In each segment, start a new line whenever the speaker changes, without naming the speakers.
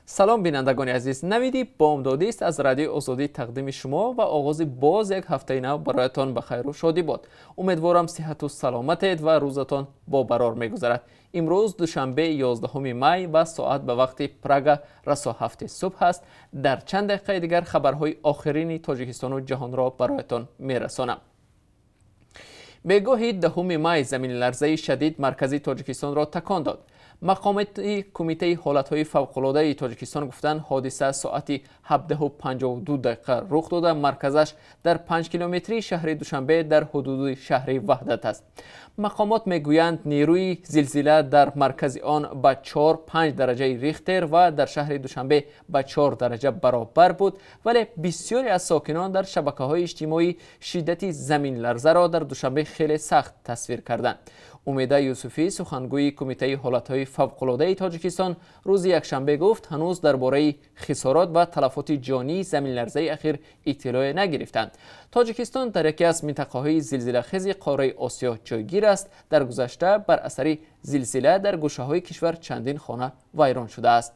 سلام بینندگان عزیز، نویدی بامدادی است از رادیو آزادی تقدیم شما و آغاز باز یک هفته نو برایتان بخیر و شادی باد. امیدوارم صحت و سلامتید و روزتان با برار میگذرد. امروز دوشنبه 11 می و ساعت به وقت پراگ رسا 7 صبح است. در چند دقیقه دیگر خبرهای آخرین تاجیکستان و جهان را برایتان میرسانم. بگاهی 10 می زمین لرزه شدید مرکزی تاجیکستان را تکان داد. مقامات کمیته حالتهای فوق‌العاده تاجیکستان گفتند حادثه ساعت 17:52 رخ داده. مرکزش در 5 کیلومتری شهر دوشنبه در حدود شهر وحدت است. مقامات میگویند نیروی زلزله در مرکز آن به 4-5 درجه ریختر و در شهر دوشنبه به 4 درجه برابر بود، ولی بسیاری از ساکنان در شبکه‌های اجتماعی شدت زمین لرزه را در دوشنبه خیلی سخت تصویر کردند. امیده یوسفی سخنگوی کمیته حالتهای فوق‌العاده تاجیکستان روز یکشنبه گفت هنوز درباره خسارات و تلفات جانی زمین لرزه اخیر اطلاع نگرفتند. تاجیکستان در یکی از منطقه‌های زلزله‌خیز قاره آسیا جایگیر است. در گذشته بر اثر زلزله در گوشه‌های کشور چندین خانه ویران شده است.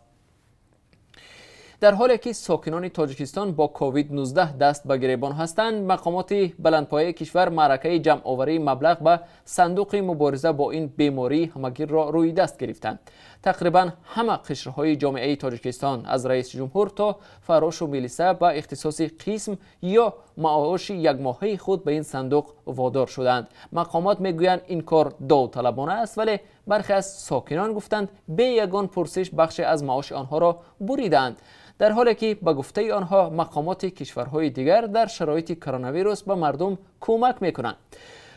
در حالی که ساکنان تاجیکستان با کووید 19 دست به گریبان هستند، مقامات بلندپایه کشور معرکه جمع آوری مبلغ به صندوق مبارزه با این بیماری همگیر را روی دست گرفتند. تقریبا همه قشرهای جامعه تاجیکستان از رئیس جمهور تا فراش و میلیسا با اختصاص قسم یا معاش یک ماهه خود به این صندوق وادار شدند. مقامات میگویند این کار داوطلبانه است، ولی برخی از ساکنان گفتند به یگان پرسش بخش از معاش آنها را بریدند، در حالی که به گفته آنها مقامات کشورهای دیگر در شرایط کرونا ویروس به مردم کمک میکنند.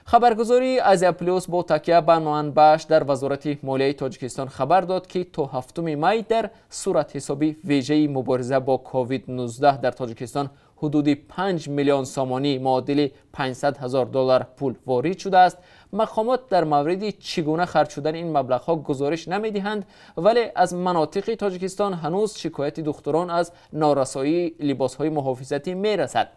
خبرگزاری آزیا پلوس با تکیه به منبعش در وزارت مالیه تاجیکستان خبر داد که تا 7 می در صورت حسابی ویژه مبارزه با کووید 19 در تاجیکستان حدود 5 میلیون سامانی معادل 500,000 دلار پول وارد شده است. مقامات در مورد چگونه خرج شدن این مبلغ‌ها گزارش نمی‌دهند، ولی از مناطق تاجیکستان هنوز شکایت دختران از نارسایی لباس‌های محافظتی می‌رسد.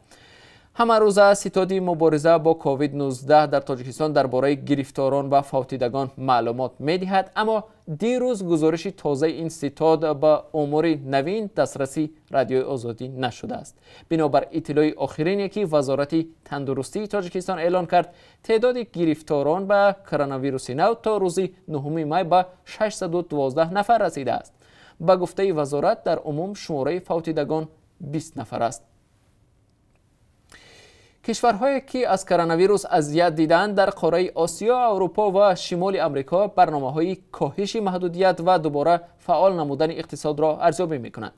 همه روزه ستاد مبارزه با کووید 19 در تاجیکستان درباره گرفتاران و فوتیدگان معلومات می‌دهد، اما دیروز گزارش تازه این ستاد به امور نوین دسترسی رادیو آزادی نشده است. بنابر اطلاع آخرینی که وزارت تندرستی تاجیکستان اعلان کرد، تعداد گرفتاران به کرونا ویروس نو تا روز 9 می به 612 نفر رسیده است. به گفته وزارت در عموم شماره فوتیدگان 20 نفر است. کشورهایی که از کرونا ویروس اذیت دیدند در قاره آسیا، اروپا و شمال امریکا برنامه‌های کاهش محدودیت و دوباره فعال نمودن اقتصاد را ارزیابی می‌کنند.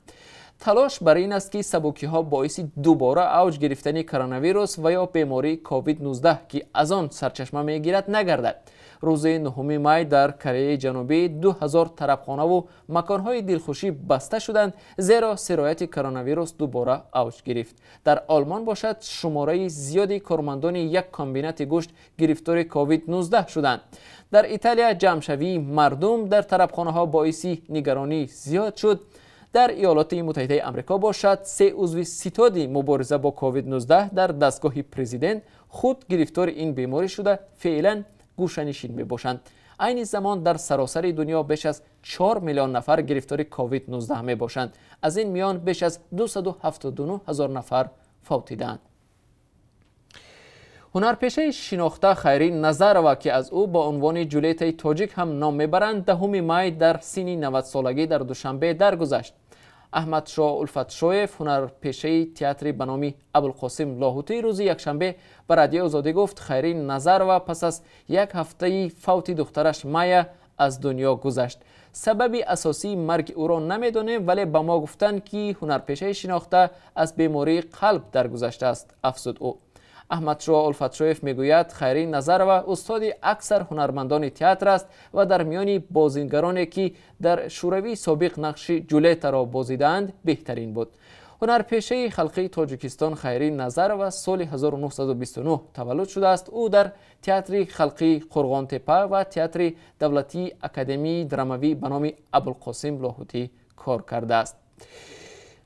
تلاش برای این است که سبکی‌ها باعث دوباره اوج گرفتن کرونا ویروس و یا بیماری کووید 19 که از آن سرچشمه می‌گیرد نگردد. روز 9 می در کره جنوبی 2000 طرفخانه و مکانهای دلخوشی بسته شدند، زیرا سرایت کرونا ویروس دوباره اوج گرفت. در آلمان باشد شماره زیادی کارمندان یک کامبینات گوشت گرفتار کووید 19 شدند. در ایتالیا جمع‌شوی مردم در طرفخانه ها باعث نگرانی زیاد شد. در ایالات متحده آمریکا باشد 3 عضو ستاد مبارزه با کووید 19 در دستگاه پرزیدنت خود گرفتار این بیماری شده فعلا گوشه‌نشین میباشند. این زمان در سراسر دنیا بیش از 4 میلیون نفر گرفتار کووید 19 میباشند. از این میان بیش از 279,000 نفر فوتیدند. هنرپیشه شناخته خیری نظرова که از او با عنوان جولیت تاجیک هم نام میبرند 10 می در سن 90 سالگی در دوشنبه درگذشت. احمد شاه الفتشویف هنرپیشه تئاتر به نام ابوالقاسم لاهوتی روز یکشنبه به رادیو آزادی گفت خیری نظرova پس از یک هفته فوت دخترش مایا از دنیا گذشت. سبب اساسی مرگ او را نمیدانیم، ولی به ما گفتند که هنرپیشه شناخته از بیماری قلب درگذشته است، افزود او. احمد شاه الفتشویف میگوید خیری نظرova استاد اکثر هنرمندان تئاتر است و در میان بازیگرانی که در شوروی سابق نقش جولیت را بازیدند بهترین بود. هنرپیشه خلقی تاجیکستان خیری نظرova سال 1929 تولد شده است. او در تئاتر خلقی قرغان تپه و تئاتر دولتی اکادمی دراموی به نام ابوالقاسم لاهوتی کار کرده است.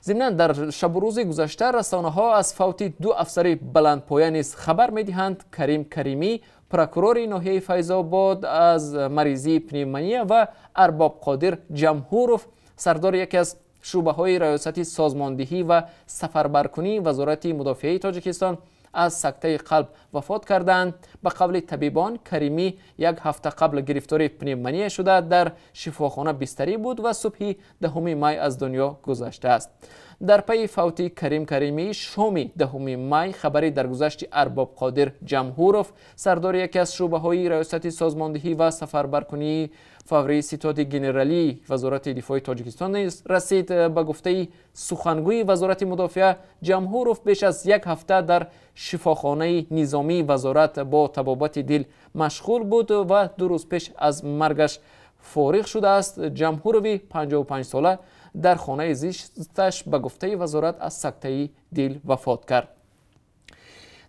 ضمناً در شب و روز گذشته رسانه‌ها از فوت 2 افسر بلندپایه نیز خبر می‌دهند. کریم کریمی پروکورور ناحیه فیض‌آباد از مریضی پنیمونیا و ارباب قادر جمهوروف سردار یکی از شعبه‌های ریاست سازماندهی و سفربرکنی وزارت مدافعه تاجیکستان از سکته قلب وفات کردند. به قول طبیبان کریمی یک هفته قبل گرفتار پنیمونیا شده در شفاخانه بستری بود و صبح 10 می از دنیا گذشته است. در پی فوت کریم کریمی شام 10 می خبری درگذشت ارباب قادر جمهوروف سردار یکی از شعبه‌های ریاست سازماندهی و سفربرکنی فوری ستاد گنرالی وزارت دفاع تاجیکستان رسید. به گفته سخنگوی وزارت مدافعه جمهوروف بیش از یک هفته در شفاخانه نظامی وزارت با طبابت دل مشغول بود و 2 روز پیش از مرگش فارغ شده است. جمهوروی 55 ساله در خانه زیستش به گفته وزارت از سکته دل وفات کرد.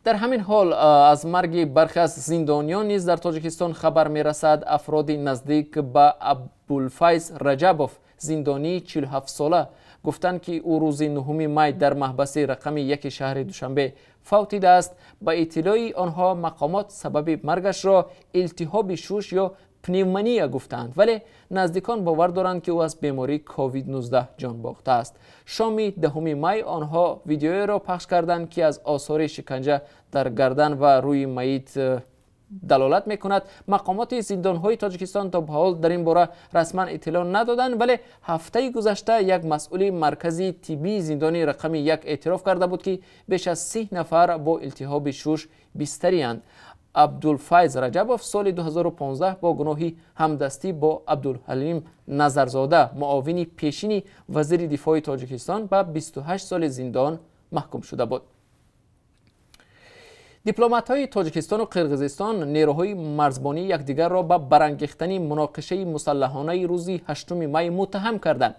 در همین حال از مرگ برخی از زندانیان نیز در تاجیکستان خبر می رسد. افراد نزدیک به عبدالفیض رجبوف زندانی 47 ساله گفتند که او روز 9 می در محبس رقم 1 شهر دوشنبه فوتیده است. با اطلاع آنها مقامات سبب مرگش را التهاب شوش یا پنیمونیا گفتند، ولی نزدیکان باور دارند که او از بیماری کووید 19 جان باخته است. شام 10 می آنها ویدیویی را پخش کردند که از آثار شکنجه در گردن و روی میت دلالت میکند. مقامات زندانهای تاجیکستان تا به حال در این باره رسما اطلاع ندادند، ولی هفته گذشته یک مسئول مرکزی طبی زندان رقم 1 اعتراف کرده بود که بیش از 30 نفر با التهاب شوش بستری اند. عبدالفیض رجبوف سال 2015 با گناه همدستی با عبدالحلیم نظرزاده معاون پیشین وزیر دفاع تاجیکستان به 28 سال زندان محکوم شده بود. دیپلمات‌های تاجیکستان و قرقیزستان نیروهای مرزبانی یکدیگر را به برانگیختن مناقشه مسلحانه روز 8 می متهم کردند.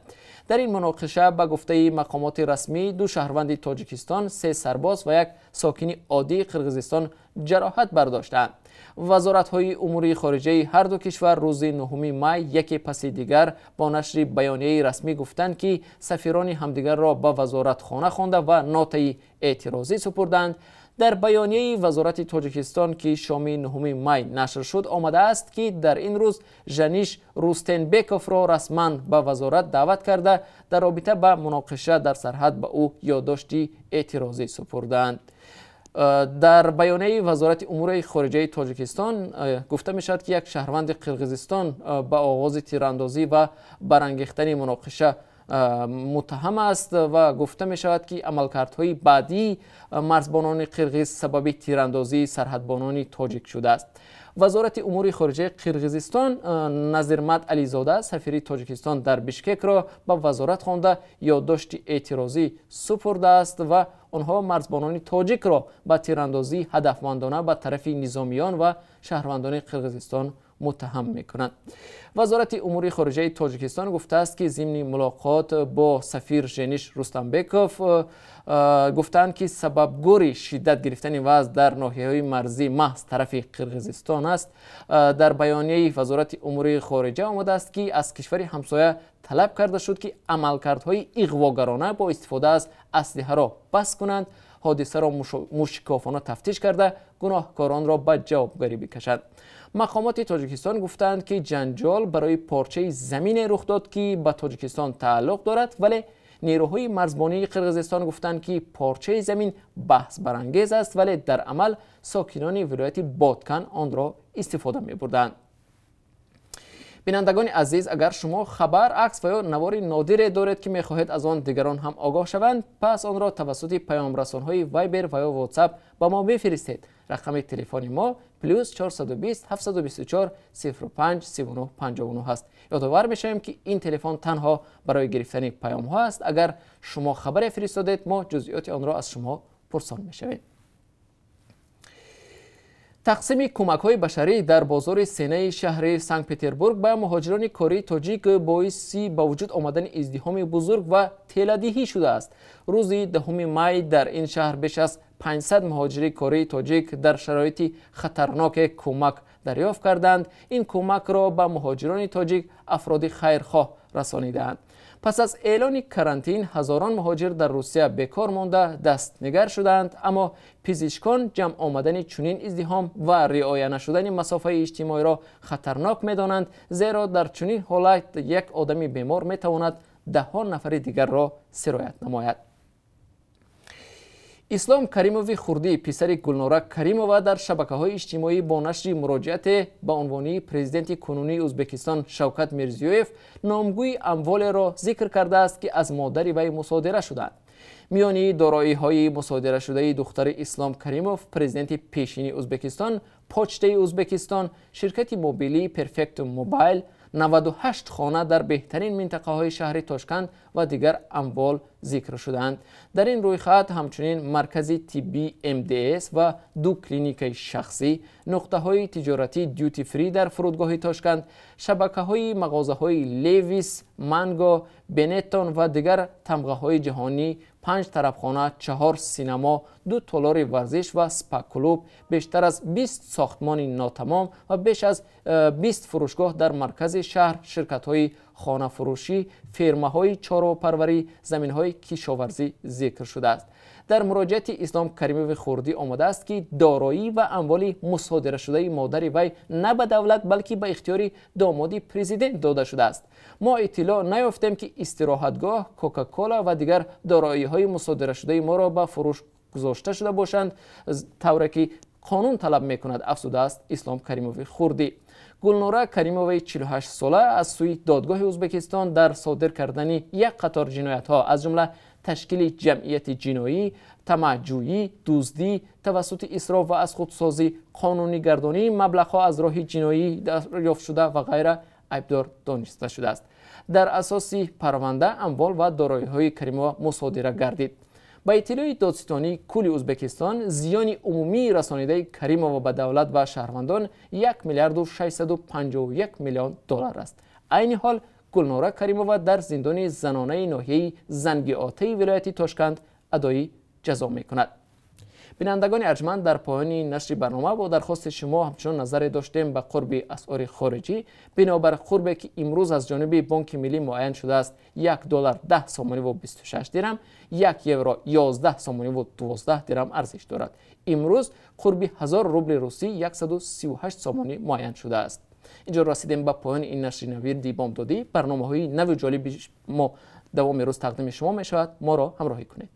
در این مناقشه به گفته مقامات رسمی 2 شهروند تاجیکستان، 3 سرباز و 1 ساکن عادی قرقیزستان جراحت برداشتند. وزارت‌های امور خارجه هر دو کشور روز 9 می یکی پس دیگر با نشر بیانیه رسمی گفتند که سفیران همدیگر را به وزارتخانه خوانده و نوت اعتراضی سپردند. در بیانیه وزارت تاجیکستان که شام 9 می نشر شد آمده است که در این روز ژنیش روستنبکوف را رسما به وزارت دعوت کرده در رابطه با مناقشه در سرحد به او یادداشتی اعتراضی سپردند. در بیانیه وزارت امور خارجه تاجیکستان گفته می شود که یک شهروند قرقیزستان به آغاز تیراندازی و برانگیختن مناقشه متهم است و گفته می شود که عملکردهای بعدی مرزبانان قرقیز سبب تیراندازی سرحدبانان تاجیک شده است. وزارت امور خارجه قرقیزستان نظیرمد علیزاده سفیر تاجیکستان در بیشکک را به وزارت خوانده یادداشت اعتراضی سپرده است و آنها مرزبانان تاجیک را به تیراندازی هدفمندانه به طرف نظامیان و شهروندان قرقیزستان متهم میکنند. وزارت امور خارجه تاجیکستان گفته است که ضمن ملاقات با سفیر ژنیش روستنبکوف گفتند که سببگوی شدت گرفتن وضع در ناحیه‌های مرزی محض طرف قرقیزستان است. در بیانیه وزارت امور خارجه آمده است که از کشور همسایه طلب کرده شد که عملکردهای اغواگرانه با استفاده از اسلحه را بس کنند، حادثه را موشکافانه تفتیش کرده گناهکاران را به جوابگری بکشند. مقامات تاجیکستان گفتند که جنجال برای پارچه زمین رخ داد که به تاجیکستان تعلق دارد، ولی نیروهای مرزبانی قرقیزستان گفتند که پارچه زمین بحث برانگیز است، ولی در عمل ساکنان ولایت بادکن آن را استفاده می بردند. بینندگان عزیز، اگر شما خبر، عکس و یا نوار نادر دارید که می‌خواهید از آن دیگران هم آگاه شوند، پس آن را توسط پیام رسان‌های وایبر و یا واتساپ به ما بفرستید. رقم تلفن ما +420 724 05 39 59 است. یادآور می‌شویم که این تلفن تنها برای گرفتن پیام‌ها است. اگر شما خبر فرستادید ما جزئیات آن را از شما پرسان می‌شویم. تقسیم کمک‌های بشری در بازار سینه شهر سنت پتربورگ به مهاجران کاری تاجیک باعث با وجود آمدن ازدحام بزرگ و طلادهی شده است. روز 10 می در این شهر بیش از 500 مهاجر کاری تاجیک در شرایط خطرناک کمک دریافت کردند. این کمک را به مهاجران تاجیک افراد خیرخواه رسانیدند. پس از اعلان کرانتین هزاران مهاجر در روسیه بیکار مانده دستنگر شدند، اما پزشکان جمع آمدن چنین ازدحام و رعایت نشدن مسافه اجتماعی را خطرناک می‌دانند، زیرا در چنین حالت یک آدم بیمار می‌تواند ده‌ها نفر دیگر را سرایت نماید. اسلام کریموی خردی پسر گلنورا کریمووا در شبکه‌های اجتماعی با نشر مراجعت به عنوان پرزیدنت کنونی ازبکستان شوکت میرزیویف نامگوی اموال را ذکر کرده است که از مادر وی مصادره شدند. میان دارایی‌های مصادره شده دختر اسلام کریموف، پرزیدنت پیشینی ازبکستان، پوچته ازبکستان، شرکت موبیلی پرفکت موبایل، 98 خانه در بهترین منطقه‌های شهر تاشکند و دیگر اموال ذکر شدند. در این رویخط همچنین مرکز طبی MDS و 2 کلینیک شخصی، نقطه‌های تجارتی دیوتی فری در فرودگاه تاشکند، شبکه‌های مغازه‌های لیویس، مانگو، بنتون و دیگر تمغه‌های جهانی، 5 طرفخانه، 4 سینما، 2 تالار ورزش و سپا کلوب، بیشتر از 20 ساختمان ناتمام و بیش از 20 فروشگاه در مرکز شهر، شرکت‌های خانه فروشی، فرمه‌های چاره‌پروری، زمین‌های کشاورزی ذکر شده است. در مراجعت اسلام کریموف خردی آمده است که دارایی و اموال مصادره شده مادر وی نه به دولت بلکه به اختیار داماد پرزیدنت داده شده است. ما اطلاع نیافتیم که استراحتگاه، کوکاکولا و دیگر دارایی‌های مصادره شده ما را به فروش گذاشته شده باشند، طوری که قانون طلب میکند، افزوده است اسلام کریموف خردی. گلنورا کریمووی 48 ساله از سوی دادگاه ازبکستان در صادر کردن یک قطار جنایت‌ها از جمله تشکیل جمعیت جنایی، طمع‌جویی، دزدی توسط اسراف و از خودسازی، قانونی گردانی مبلغ‌ها از راه جنایی دریافت شده و غیره عیبدار دانسته شده است. در اساس پرونده اموال و دارایی‌های کریمووا مصادره گردید. با اطلاع دادستانی کل ازبکستان زیان عمومی رسانیده کریمووا به دولت و شهروندان 1 میلیارد و 651 میلیون دلار است. عین حال گلنورا کریمووا در زندان زنانه ناحیه زنگیاته ولایت تاشکند ادای جزا میکند. بینندگان ارجمند، در پایان نشر برنامه با درخواست شما همچنان نظر داشتیم به قرب اسعار خارجی. بنابر قربی که امروز از جانب بانک ملی معین شده است، $1 10 سومانی و 26 درم، 1 یورو 11 سومانی و 12 درم ارزش دارد. امروز قرب 1000 روبل روسی 138 سومانی معین شده است. اینجا رسیدیم به پایان این نشر نوید بامدادی. برنامه‌های نو جالب ما دوام روز تقدیم شما می شود. ما را همراهی کنید.